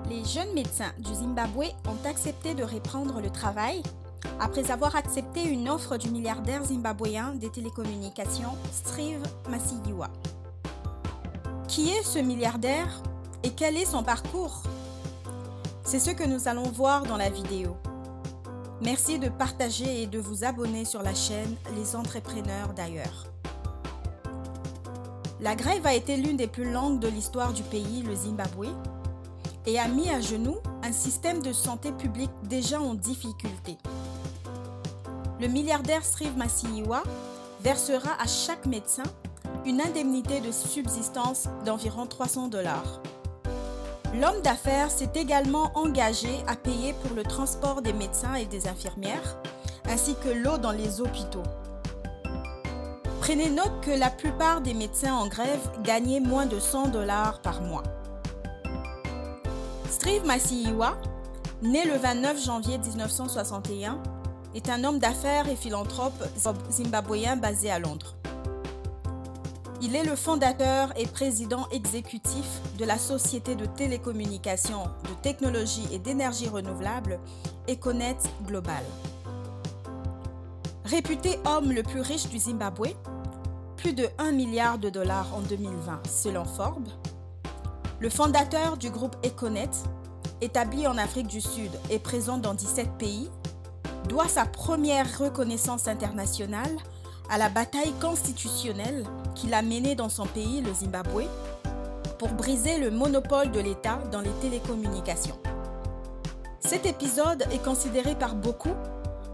Les jeunes médecins du Zimbabwe ont accepté de reprendre le travail après avoir accepté une offre du milliardaire zimbabwéen des télécommunications Steve Masiyiwa. Qui est ce milliardaire et quel est son parcours? C'est ce que nous allons voir dans la vidéo. Merci de partager et de vous abonner sur la chaîne Les Entrepreneurs d'ailleurs. La grève a été l'une des plus longues de l'histoire du pays, le Zimbabwe, et a mis à genoux un système de santé publique déjà en difficulté. Le milliardaire Steve Masiyiwa versera à chaque médecin une indemnité de subsistance d'environ 300 $. L'homme d'affaires s'est également engagé à payer pour le transport des médecins et des infirmières, ainsi que l'eau dans les hôpitaux. Prenez note que la plupart des médecins en grève gagnaient moins de 100 $ par mois. Steve Masiyiwa, né le 29 janvier 1961, est un homme d'affaires et philanthrope zimbabwéen basé à Londres. Il est le fondateur et président exécutif de la société de télécommunications, de technologie et d'énergie renouvelable Econet Global. Réputé homme le plus riche du Zimbabwe, plus de 1 milliard de $ en 2020 selon Forbes, le fondateur du groupe Econet, établi en Afrique du Sud et présent dans 17 pays, doit sa première reconnaissance internationale à la bataille constitutionnelle qu'il a menée dans son pays, le Zimbabwe, pour briser le monopole de l'État dans les télécommunications. Cet épisode est considéré par beaucoup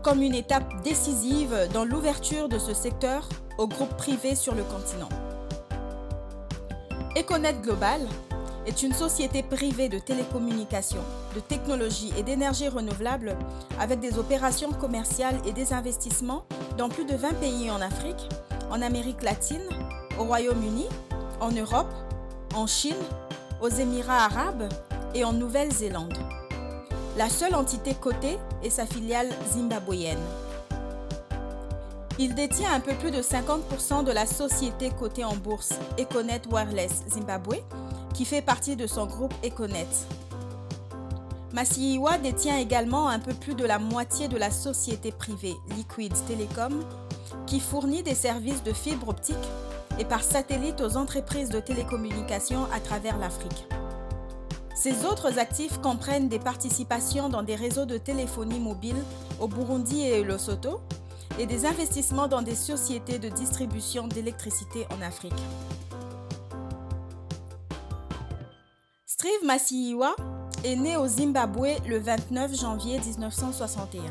comme une étape décisive dans l'ouverture de ce secteur aux groupes privés sur le continent. Econet Global est une société privée de télécommunications, de technologie et d'énergie renouvelable avec des opérations commerciales et des investissements dans plus de 20 pays en Afrique, en Amérique latine, au Royaume-Uni, en Europe, en Chine, aux Émirats arabes et en Nouvelle-Zélande. La seule entité cotée est sa filiale zimbabwéenne. Il détient un peu plus de 50% de la société cotée en bourse Econet Wireless Zimbabwe, qui fait partie de son groupe Econet. Masiyiwa détient également un peu plus de la moitié de la société privée Liquid Telecom, qui fournit des services de fibre optique et par satellite aux entreprises de télécommunications à travers l'Afrique. Ses autres actifs comprennent des participations dans des réseaux de téléphonie mobile au Burundi et au Lesotho et des investissements dans des sociétés de distribution d'électricité en Afrique. Steve Masiyiwa est né au Zimbabwe le 29 janvier 1961.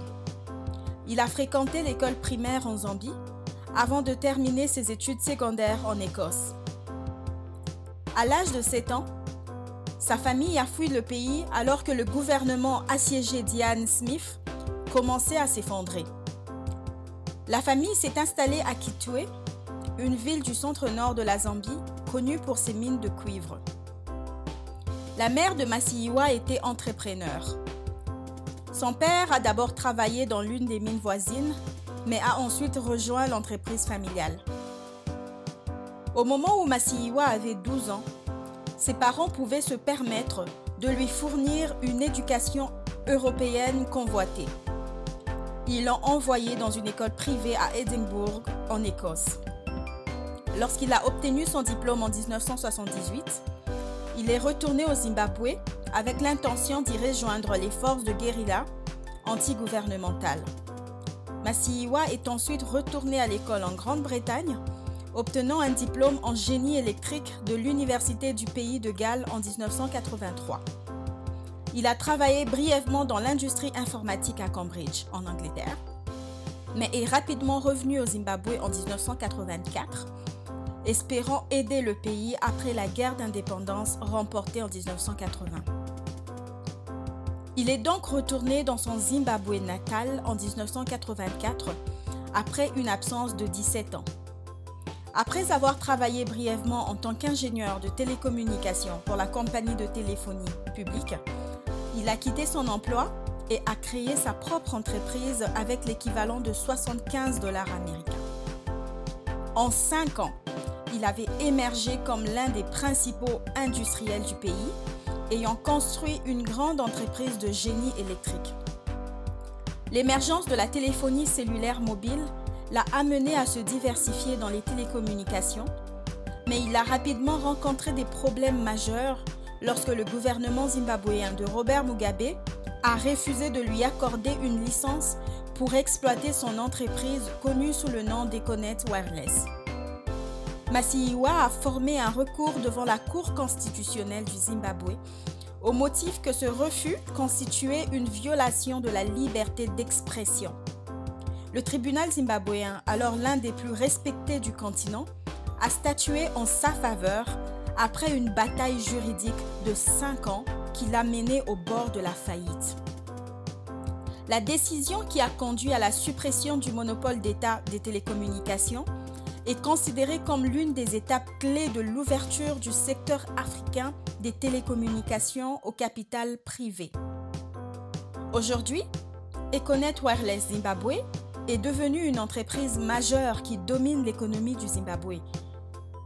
Il a fréquenté l'école primaire en Zambie avant de terminer ses études secondaires en Écosse. À l'âge de 7 ans, sa famille a fui le pays alors que le gouvernement assiégé d'Ian Smith commençait à s'effondrer. La famille s'est installée à Kitwe, une ville du centre-nord de la Zambie connue pour ses mines de cuivre. La mère de Masiyiwa était entrepreneur. Son père a d'abord travaillé dans l'une des mines voisines, mais a ensuite rejoint l'entreprise familiale. Au moment où Masiyiwa avait 12 ans, ses parents pouvaient se permettre de lui fournir une éducation européenne convoitée. Ils l'ont envoyé dans une école privée à Édimbourg, en Écosse. Lorsqu'il a obtenu son diplôme en 1978, il est retourné au Zimbabwe avec l'intention d'y rejoindre les forces de guérilla anti-gouvernementales. Masiyiwa est ensuite retourné à l'école en Grande-Bretagne, obtenant un diplôme en génie électrique de l'Université du pays de Galles en 1983. Il a travaillé brièvement dans l'industrie informatique à Cambridge, en Angleterre, mais est rapidement revenu au Zimbabwe en 1984, espérant aider le pays après la guerre d'indépendance remportée en 1980. Il est donc retourné dans son Zimbabwe natal en 1984, après une absence de 17 ans. Après avoir travaillé brièvement en tant qu'ingénieur de télécommunications pour la compagnie de téléphonie publique, il a quitté son emploi et a créé sa propre entreprise avec l'équivalent de 75 $ américains. En 5 ans, il avait émergé comme l'un des principaux industriels du pays ayant construit une grande entreprise de génie électrique. L'émergence de la téléphonie cellulaire mobile l'a amené à se diversifier dans les télécommunications, mais il a rapidement rencontré des problèmes majeurs lorsque le gouvernement zimbabwéen de Robert Mugabe a refusé de lui accorder une licence pour exploiter son entreprise connue sous le nom d'Econet Wireless. Masiyiwa a formé un recours devant la Cour constitutionnelle du Zimbabwe au motif que ce refus constituait une violation de la liberté d'expression. Le tribunal zimbabwéen, alors l'un des plus respectés du continent, a statué en sa faveur après une bataille juridique de 5 ans qui l'a mené au bord de la faillite. La décision qui a conduit à la suppression du monopole d'État des télécommunications est considérée comme l'une des étapes clés de l'ouverture du secteur africain des télécommunications au capital privé. Aujourd'hui, Econet Wireless Zimbabwe est devenue une entreprise majeure qui domine l'économie du Zimbabwe.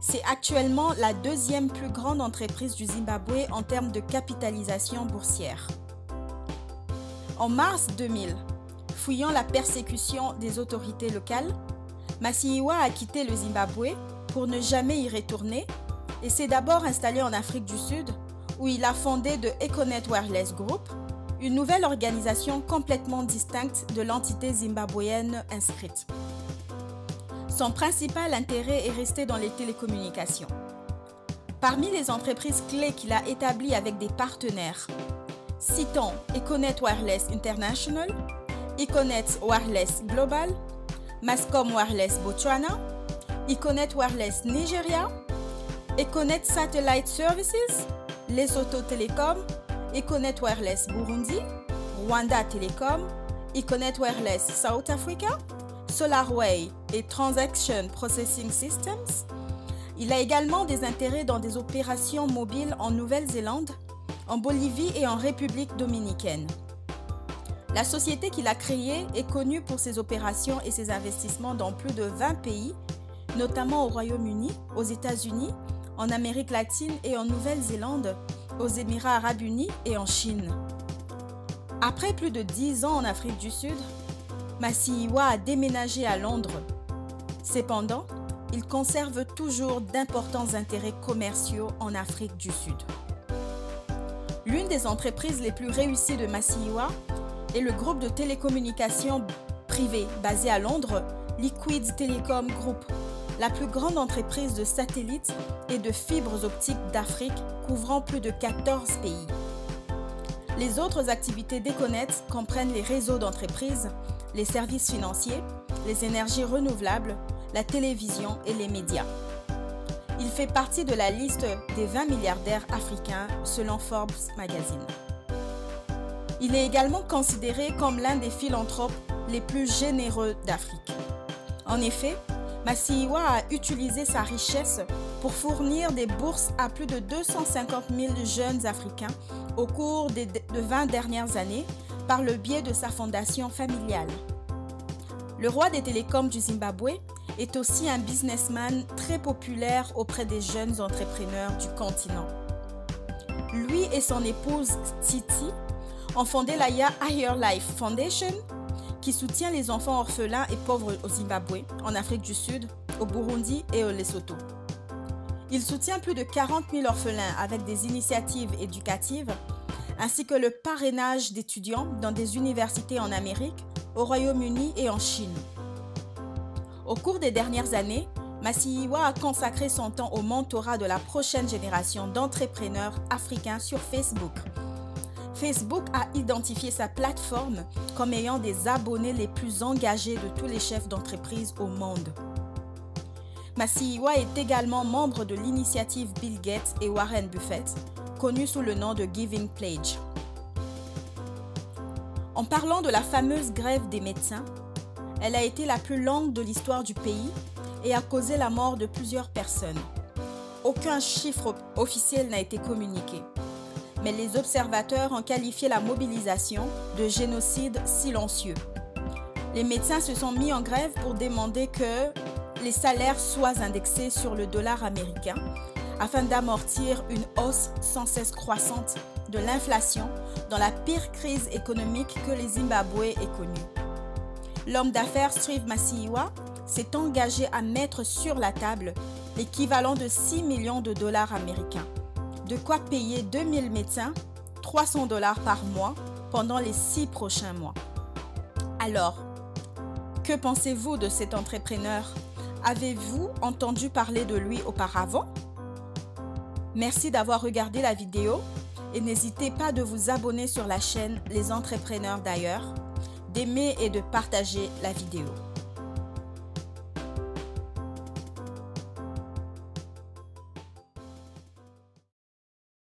C'est actuellement la deuxième plus grande entreprise du Zimbabwe en termes de capitalisation boursière. En mars 2000, fuyant la persécution des autorités locales, Masiyiwa a quitté le Zimbabwe pour ne jamais y retourner et s'est d'abord installé en Afrique du Sud où il a fondé de Econet Wireless Group, une nouvelle organisation complètement distincte de l'entité zimbabwéenne inscrite. Son principal intérêt est resté dans les télécommunications. Parmi les entreprises clés qu'il a établies avec des partenaires, citons Econet Wireless International, Econet Wireless Global, Mascom Wireless Botswana, Econet Wireless Nigeria, Econet Satellite Services, Lesotho Telecom, Econet Wireless Burundi, Rwanda Telecom, Econet Wireless South Africa, SolarWay et Transaction Processing Systems. Il a également des intérêts dans des opérations mobiles en Nouvelle-Zélande, en Bolivie et en République dominicaine. La société qu'il a créée est connue pour ses opérations et ses investissements dans plus de 20 pays, notamment au Royaume-Uni, aux États-Unis, en Amérique latine et en Nouvelle-Zélande, aux Émirats arabes unis et en Chine. Après plus de 10 ans en Afrique du Sud, Masiyiwa a déménagé à Londres. Cependant, il conserve toujours d'importants intérêts commerciaux en Afrique du Sud. L'une des entreprises les plus réussies de Masiyiwa est le groupe de télécommunications privé basé à Londres, Liquid Telecom Group, la plus grande entreprise de satellites et de fibres optiques d'Afrique couvrant plus de 14 pays. Les autres activités d'Econet comprennent les réseaux d'entreprises, les services financiers, les énergies renouvelables, la télévision et les médias. Il fait partie de la liste des 20 milliardaires africains selon Forbes Magazine. Il est également considéré comme l'un des philanthropes les plus généreux d'Afrique. En effet, Masiyiwa a utilisé sa richesse pour fournir des bourses à plus de 250 000 jeunes Africains au cours de 20 dernières années par le biais de sa fondation familiale. Le roi des télécoms du Zimbabwe est aussi un businessman très populaire auprès des jeunes entrepreneurs du continent. Lui et son épouse Titi ont fondé la Higher Life Foundation, qui soutient les enfants orphelins et pauvres au Zimbabwe, en Afrique du Sud, au Burundi et au Lesotho. Il soutient plus de 40 000 orphelins avec des initiatives éducatives, ainsi que le parrainage d'étudiants dans des universités en Amérique, au Royaume-Uni et en Chine. Au cours des dernières années, Masiyiwa a consacré son temps au mentorat de la prochaine génération d'entrepreneurs africains sur Facebook. Facebook a identifié sa plateforme comme ayant des abonnés les plus engagés de tous les chefs d'entreprise au monde. Masiyiwa est également membre de l'initiative Bill Gates et Warren Buffett, connue sous le nom de Giving Pledge. En parlant de la fameuse grève des médecins, elle a été la plus longue de l'histoire du pays et a causé la mort de plusieurs personnes. Aucun chiffre officiel n'a été communiqué, mais les observateurs ont qualifié la mobilisation de génocide silencieux. Les médecins se sont mis en grève pour demander que les salaires soient indexés sur le dollar américain, afin d'amortir une hausse sans cesse croissante de l'inflation dans la pire crise économique que le Zimbabwe ait connue. L'homme d'affaires Steve Masiyiwa s'est engagé à mettre sur la table l'équivalent de 6 millions de dollars américains, de quoi payer 2000 médecins 300 dollars par mois pendant les 6 prochains mois. Alors, que pensez-vous de cet entrepreneur? Avez-vous entendu parler de lui auparavant? Merci d'avoir regardé la vidéo et n'hésitez pas de vous abonner sur la chaîne Les Entrepreneurs d'ailleurs, d'aimer et de partager la vidéo.